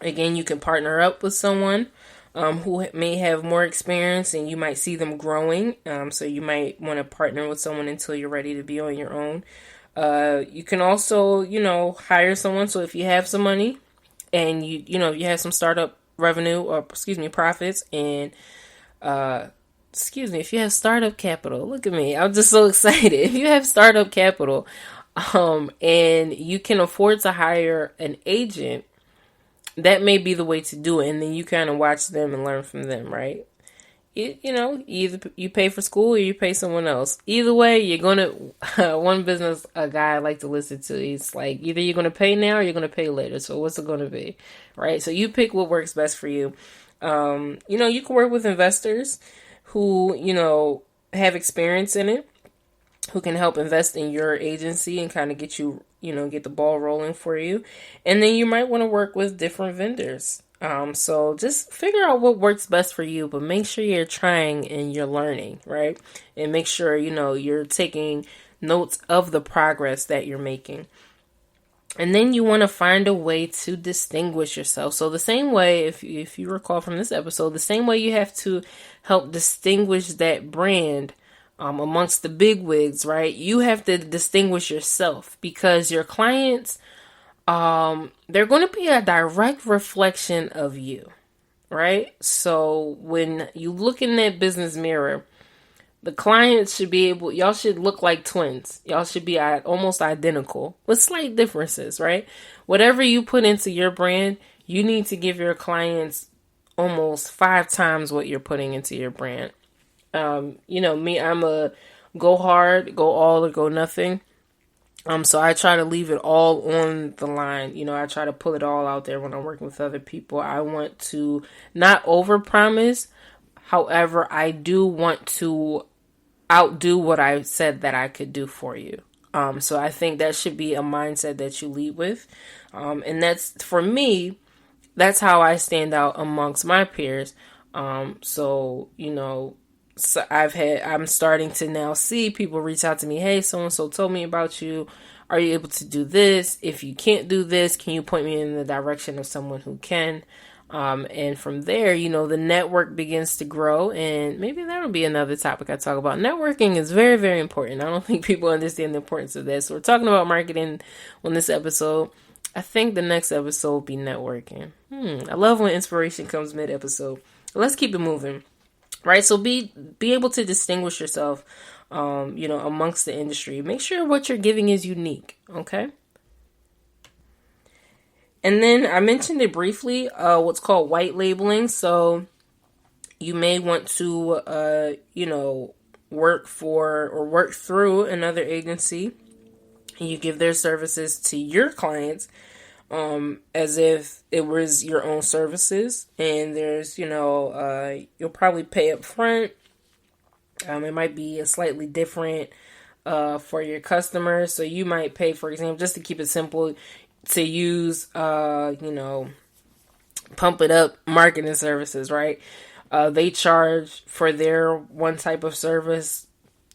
Again, you can partner up with someone who may have more experience and you might see them growing. So you might want to partner with someone until you're ready to be on your own. You can also, hire someone. So if you have some money and you have some startup revenue or profits and, if you have startup capital, look at me. I'm just so excited. If you have startup capital, and you can afford to hire an agent, that may be the way to do it. And then you kind of watch them and learn from them, right? Either you pay for school or you pay someone else. Either way, you're going to, one business, a guy I like to listen to, he's like, either you're going to pay now or you're going to pay later. So what's it going to be, right? So you pick what works best for you. You can work with investors who, have experience in it, who can help invest in your agency and kind of get you, get the ball rolling for you. And then you might want to work with different vendors. So just figure out what works best for you, but make sure you're trying and you're learning, right? And make sure, you're taking notes of the progress that you're making. And then you want to find a way to distinguish yourself. So the same way, if you recall from this episode, the same way you have to help distinguish that brand amongst the big wigs, right? You have to distinguish yourself, because your clients, they're going to be a direct reflection of you, right? So when you look in that business mirror, the clients should be y'all should look like twins. Y'all should be almost identical with slight differences, right? Whatever you put into your brand, you need to give your clients almost 5 times what you're putting into your brand. Me, I'm a go hard, go all, or go nothing. So I try to leave it all on the line. I try to pull it all out there when I'm working with other people. I want to not overpromise. However, I do want to outdo what I said that I could do for you. So I think that should be a mindset that you lead with. And that's, for me, that's how I stand out amongst my peers. So I'm starting to now see people reach out to me. Hey, so-and-so told me about you. Are you able to do this? If you can't do this, can you point me in the direction of someone who can? And from there, the network begins to grow, and maybe that'll be another topic I talk about. Networking is very, very important. I don't think people understand the importance of this. So we're talking about marketing on this episode. I think the next episode will be networking. I love when inspiration comes mid-episode. Let's keep it moving. Right, so be able to distinguish yourself, amongst the industry. Make sure what you're giving is unique, okay? And then I mentioned it briefly, what's called white labeling. So you may want to, work for or work through another agency. And you give their services to your clients, as if it was your own services. And there's, you'll probably pay up front. It might be a slightly different for your customers. So you might pay, for example, just to keep it simple, to use, Pump It Up marketing services, right? They charge for their one type of service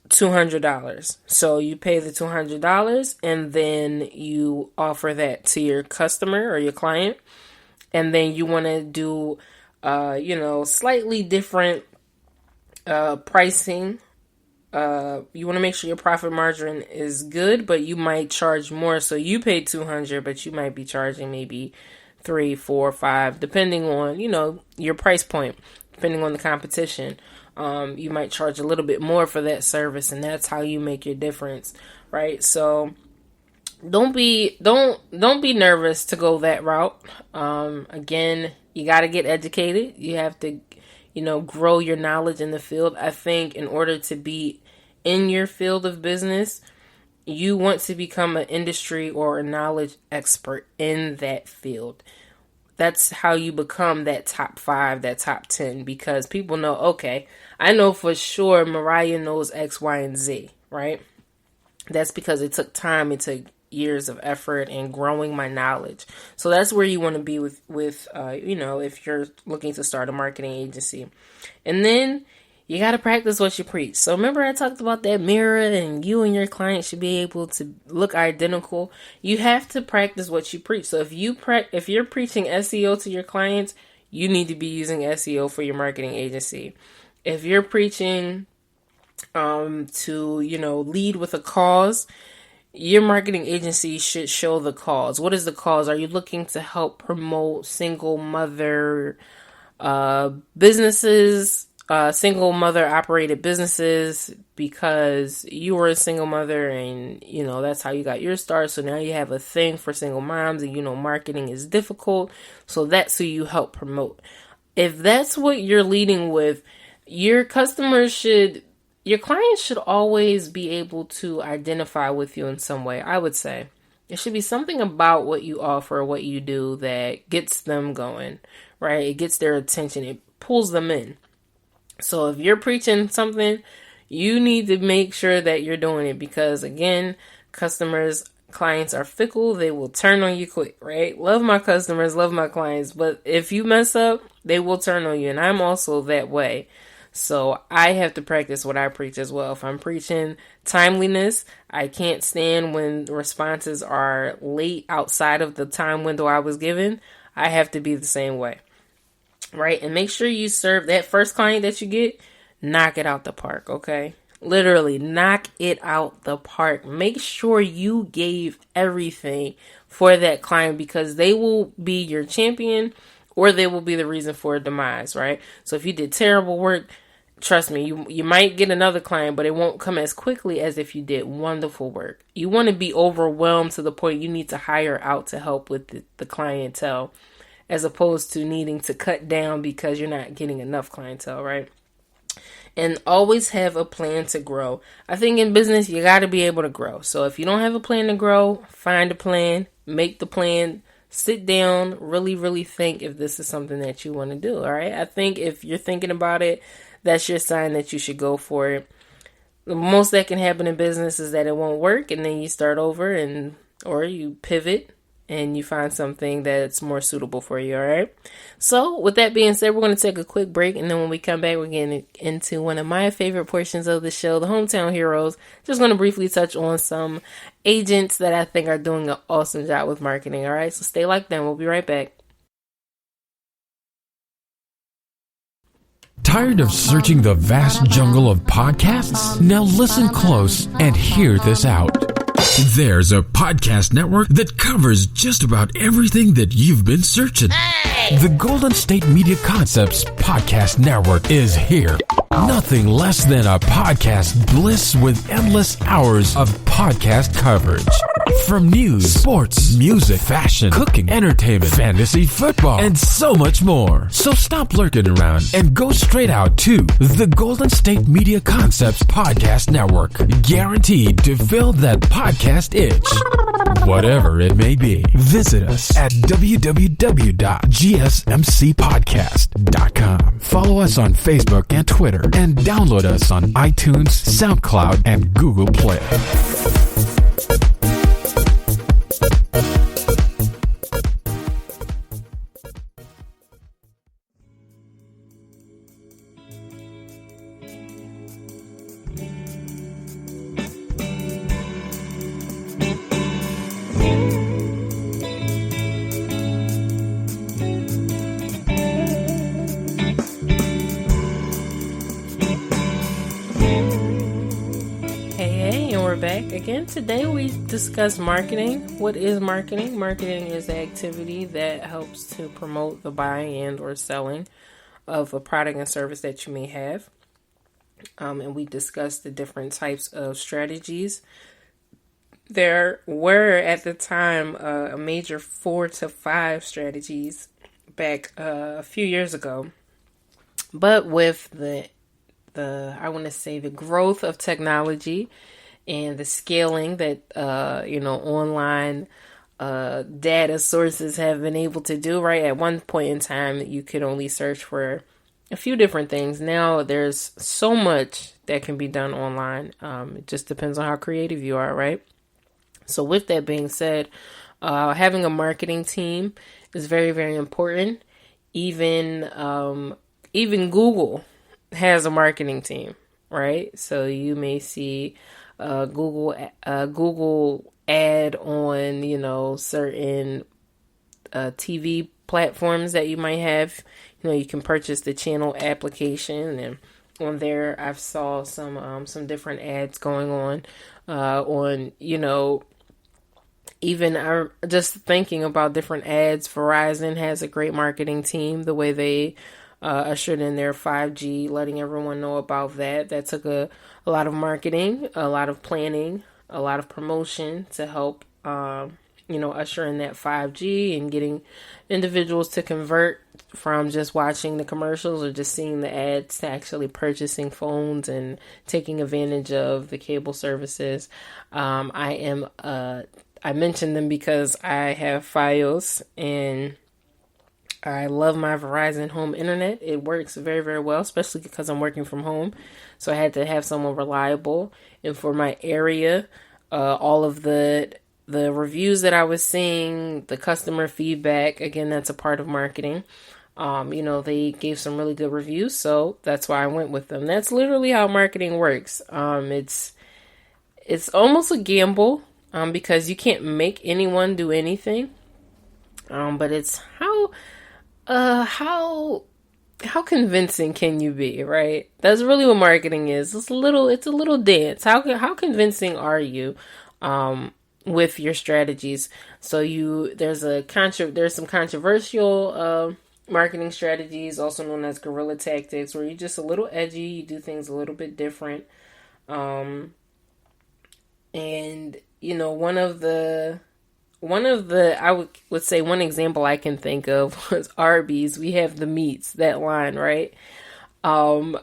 $200. So you pay the $200 and then you offer that to your customer or your client. And then you want to do, slightly different pricing. You want to make sure your profit margin is good, but you might charge more. So you pay $200, but you might be charging maybe $3, $4, $5, depending on, your price point, depending on the competition. You might charge a little bit more for that service, and that's how you make your difference, right? So don't be nervous to go that route. Again, you got to get educated. You have to, grow your knowledge in the field. I think in order to be in your field of business, you want to become an industry or a knowledge expert in that field. That's how you become that top 5, that top 10, because people know, okay, I know for sure Moriah knows X, Y, and Z, right? That's because it took time. It took years of effort and growing my knowledge. So that's where you want to be with if you're looking to start a marketing agency. And then you got to practice what you preach. So remember I talked about that mirror and you and your client should be able to look identical. You have to practice what you preach. So if you're preaching SEO to your clients, you need to be using SEO for your marketing agency. If you're preaching to, lead with a cause, your marketing agency should show the cause. What is the cause? Are you looking to help promote single mother businesses? single mother operated businesses because you were a single mother and, that's how you got your start. So now you have a thing for single moms and, marketing is difficult. So that's who you help promote. If that's what you're leading with, your clients should always be able to identify with you in some way, I would say. It should be something about what you offer, what you do that gets them going, right? It gets their attention. It pulls them in. So if you're preaching something, you need to make sure that you're doing it because, again, clients are fickle. They will turn on you quick, right? Love my customers, love my clients. But if you mess up, they will turn on you. And I'm also that way. So I have to practice what I preach as well. If I'm preaching timeliness, I can't stand when responses are late outside of the time window I was given. I have to be the same way. Right? And make sure you serve that first client that you get, knock it out the park, okay? Literally, knock it out the park. Make sure you gave everything for that client because they will be your champion or they will be the reason for a demise, right? So if you did terrible work, trust me, you might get another client, but it won't come as quickly as if you did wonderful work. You want to be overwhelmed to the point you need to hire out to help with the clientele, as opposed to needing to cut down because you're not getting enough clientele, right? And always have a plan to grow. I think in business, you got to be able to grow. So if you don't have a plan to grow, find a plan, make the plan, sit down, really, really think if this is something that you want to do, all right? I think if you're thinking about it, that's your sign that you should go for it. The most that can happen in business is that it won't work, and then you start over or you pivot and you find something that's more suitable for you, all right? So with that being said, we're going to take a quick break, and then when we come back, we're getting into one of my favorite portions of the show, the Hometown Heroes. Just going to briefly touch on some agents that I think are doing an awesome job with marketing, all right? So stay locked in. We'll be right back. Tired of searching the vast jungle of podcasts? Now listen close and hear this out. There's a podcast network that covers just about everything that you've been searching. Hey! The Golden State Media Concepts Podcast Network is here. Nothing less than a podcast bliss with endless hours of podcast coverage. From news, sports, music, fashion, cooking, entertainment, fantasy, football, and so much more. So stop lurking around and go straight out to the Golden State Media Concepts Podcast Network. Guaranteed to fill that podcast itch. Whatever it may be. Visit us at www.gsmcpodcast.com. Follow us on Facebook and Twitter, and download us on iTunes, SoundCloud, and Google Play. Again, today we discuss marketing. What is marketing? Marketing is the activity that helps to promote the buying and or selling of a product and service that you may have. And we discussed the different types of strategies. There were at the time a major 4 to 5 strategies back a few years ago. But with the growth of technology and the scaling that, online data sources have been able to do, right? At one point in time, you could only search for a few different things. Now, there's so much that can be done online. It just depends on how creative you are, right? So with that being said, having a marketing team is very, very important. Even Google has a marketing team, right? So you may see Google ad on, certain TV platforms that you might have. You can purchase the channel application, and on there I've saw some different ads going on, even just thinking about different ads. Verizon has a great marketing team, the way they ushered in their 5G, letting everyone know about that. That took a lot of marketing, a lot of planning, a lot of promotion to help, usher in that 5G and getting individuals to convert from just watching the commercials or just seeing the ads to actually purchasing phones and taking advantage of the cable services. I mentioned them because I have Fios and I love my Verizon home internet. It works very, very well, especially because I'm working from home. So I had to have someone reliable. And for my area, all of the reviews that I was seeing, the customer feedback, again, that's a part of marketing. They gave some really good reviews, so that's why I went with them. That's literally how marketing works. It's almost a gamble, because you can't make anyone do anything. But it's how convincing can you be, right? That's really what marketing is. It's a little dance. How convincing are you, with your strategies? So there's some controversial, marketing strategies, also known as guerrilla tactics, where you're just a little edgy, you do things a little bit different. And one of the I would say one example I can think of was Arby's. We have the meats, that line, right? A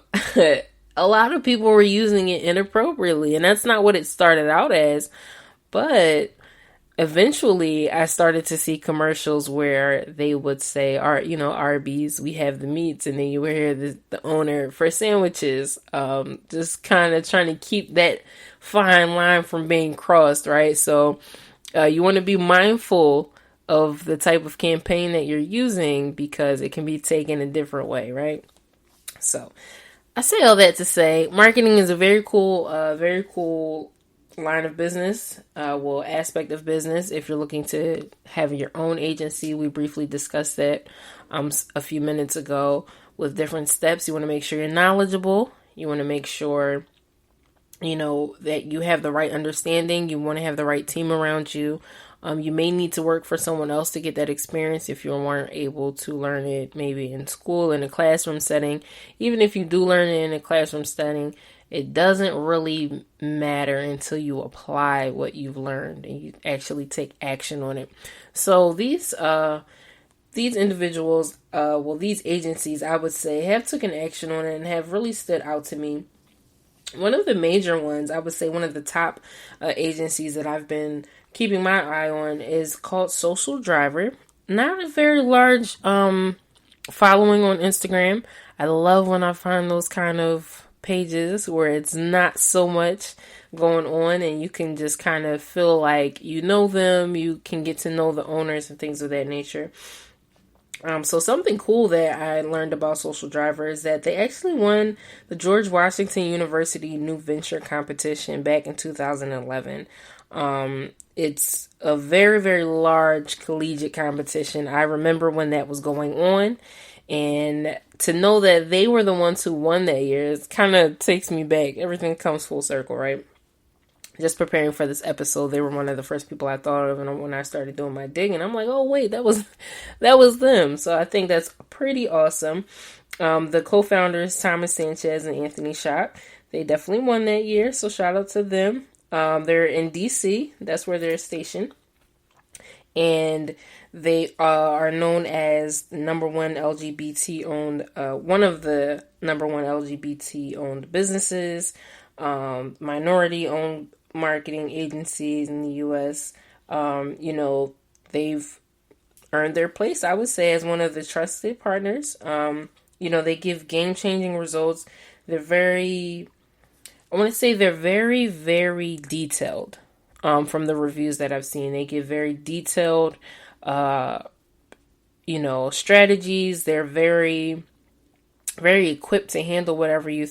lot of people were using it inappropriately, and that's not what it started out as. But eventually I started to see commercials where they would say, Arby's, we have the meats. And then you would hear the owner for sandwiches, just kind of trying to keep that fine line from being crossed, right? So you want to be mindful of the type of campaign that you're using because it can be taken a different way, right? So I say all that to say marketing is a very cool line of business, aspect of business. If you're looking to have your own agency, we briefly discussed that a few minutes ago with different steps. You want to make sure you're knowledgeable. You want to make sure, that you have the right understanding. You want to have the right team around you. You may need to work for someone else to get that experience if you weren't able to learn it maybe in school, in a classroom setting. Even if you do learn it in a classroom setting, it doesn't really matter until you apply what you've learned and you actually take action on it. So these individuals, these agencies, I would say, have taken action on it and have really stood out to me. One of the major ones, I would say one of the top agencies that I've been keeping my eye on is called Social Driver. Not a very large following on Instagram. I love when I find those kind of pages where it's not so much going on and you can just kind of feel like you know them, you can get to know the owners and things of that nature. So something cool that I learned about Social Driver is that they actually won the George Washington University New Venture competition back in 2011. It's a very, very large collegiate competition. I remember when that was going on, and to know that they were the ones who won that year, it kind of takes me back. Everything comes full circle, right? Just preparing for this episode, they were one of the first people I thought of, and when I started doing my digging, I'm like, oh wait, that was them. So I think that's pretty awesome. The co-founders, Thomas Sanchez and Anthony Schock, they definitely won that year, so shout out to them. They're in DC, that's where they're stationed, and they are known as the number one LGBT owned, one of the number one LGBT owned businesses, minority owned marketing agencies in the U.S. They've earned their place, I would say, as one of the trusted partners. They give game-changing results. They're very, very, very detailed. From the reviews that I've seen, they give very detailed, strategies. They're very, very equipped to handle whatever you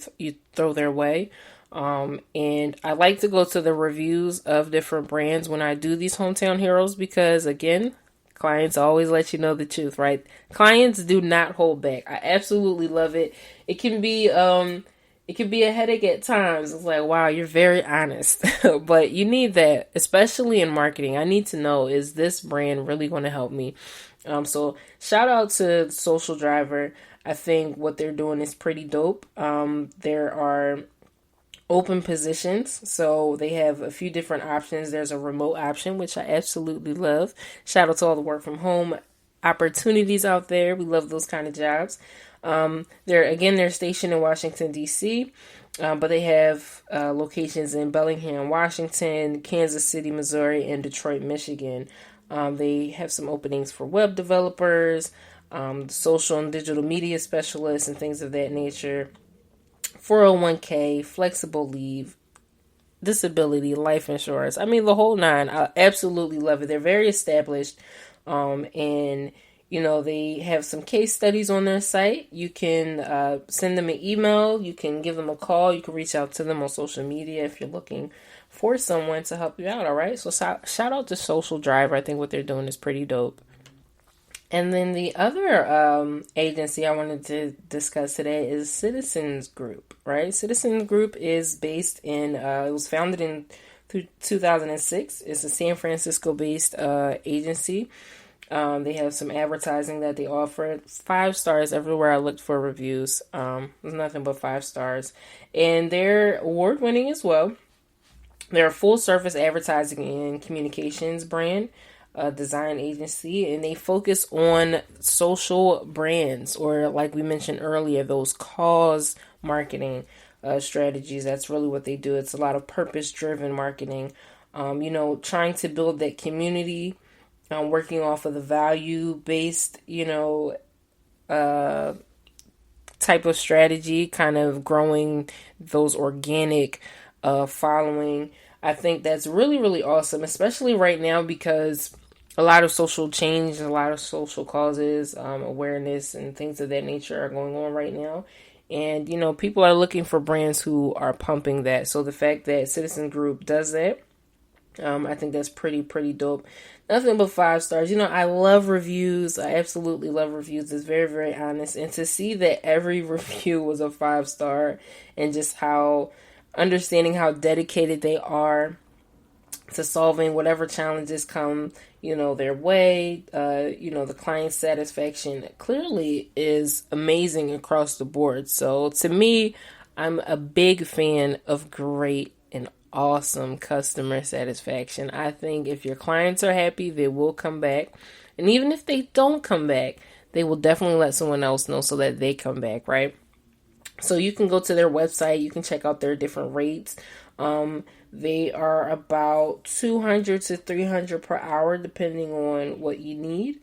throw their way. And I like to go to the reviews of different brands when I do these hometown heroes because, again, clients always let you know the truth, right? Clients do not hold back. I absolutely love it. It can be a headache at times. It's like, wow, you're very honest. But you need that, especially in marketing. I need to know, is this brand really going to help me? So shout out to Social Driver. I think what they're doing is pretty dope. There are open positions, so they have a few different options. There's a remote option, which I absolutely love. Shout out to all the work from home opportunities out there. We love those kind of jobs. They're stationed in Washington, D.C., but they have locations in Bellingham, Washington, Kansas City, Missouri, and Detroit, Michigan. They have some openings for web developers, social and digital media specialists, and things of that nature. 401k, flexible leave, disability, life insurance. I mean, the whole nine. I absolutely love it. They're very established. And they have some case studies on their site. You can send them an email. You can give them a call. You can reach out to them on social media if you're looking for someone to help you out. All right. So shout out to Social Driver. I think what they're doing is pretty dope. And then the other agency I wanted to discuss today is Citizens Group, right? Citizens Group is based in, it was founded in 2006. It's a San Francisco-based agency. They have some advertising that they offer. 5 stars everywhere I looked for reviews. There's nothing but 5 stars. And they're award-winning as well. They're a full-service advertising and communications brand. Design agency, and they focus on social brands, or like we mentioned earlier, those cause marketing strategies. That's really what they do. It's a lot of purpose-driven marketing, trying to build that community, working off of the value-based, type of strategy, kind of growing those organic following. I think that's really, really awesome, especially right now, because a lot of social change, a lot of social causes, awareness, and things of that nature are going on right now. And, people are looking for brands who are pumping that. So the fact that Citizen Group does that, I think that's pretty dope. Nothing but 5 stars. I love reviews. I absolutely love reviews. It's very, very honest. And to see that every review was a 5-star, and just understanding how dedicated they are to solving whatever challenges come, their way, the client satisfaction clearly is amazing across the board. So to me, I'm a big fan of great and awesome customer satisfaction. I think if your clients are happy, they will come back. And even if they don't come back, they will definitely let someone else know so that they come back, right? So you can go to their website. You can check out their different rates. They are about $200 to $300 per hour, depending on what you need.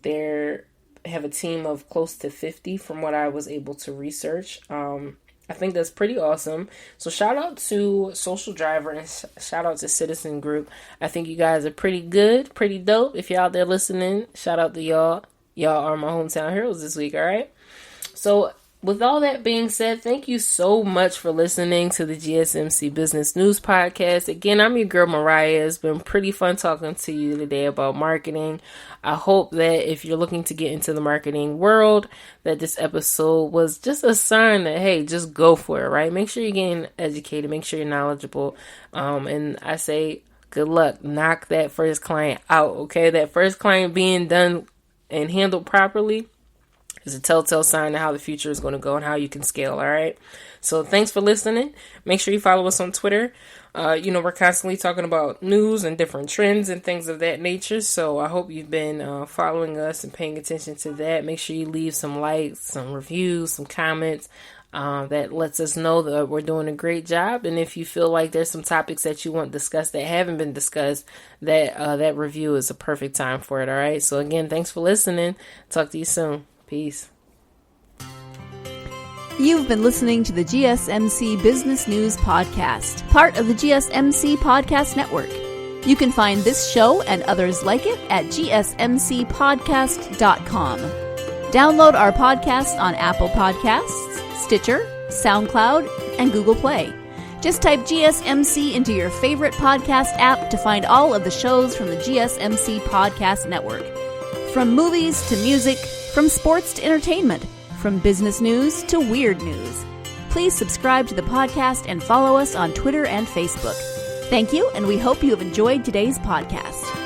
They have a team of close to 50 from what I was able to research. I think that's pretty awesome. So shout out to Social Driver and shout out to Citizen Group. I think you guys are pretty good, pretty dope. If you're out there listening, shout out to y'all. Y'all are my hometown heroes this week, all right? So with all that being said, thank you so much for listening to the GSMC Business News Podcast. Again, I'm your girl, Moriah. It's been pretty fun talking to you today about marketing. I hope that if you're looking to get into the marketing world, that this episode was just a sign that, hey, just go for it, right? Make sure you're getting educated. Make sure you're knowledgeable. And I say, good luck. Knock that first client out, okay? That first client being done and handled properly is a telltale sign of how the future is going to go and how you can scale, all right? So thanks for listening. Make sure you follow us on Twitter. We're constantly talking about news and different trends and things of that nature. So I hope you've been following us and paying attention to that. Make sure you leave some likes, some reviews, some comments. That lets us know that we're doing a great job. And if you feel like there's some topics that you want discussed that haven't been discussed, that review is a perfect time for it, all right? So again, thanks for listening. Talk to you soon. Peace. You've been listening to the GSMC Business News Podcast, part of the GSMC Podcast Network. You can find this show and others like it at gsmcpodcast.com. Download our podcast on Apple Podcasts, Stitcher, SoundCloud, and Google Play. Just type GSMC into your favorite podcast app to find all of the shows from the GSMC Podcast Network. From movies to music, from sports to entertainment, from business news to weird news. Please subscribe to the podcast and follow us on Twitter and Facebook. Thank you, and we hope you have enjoyed today's podcast.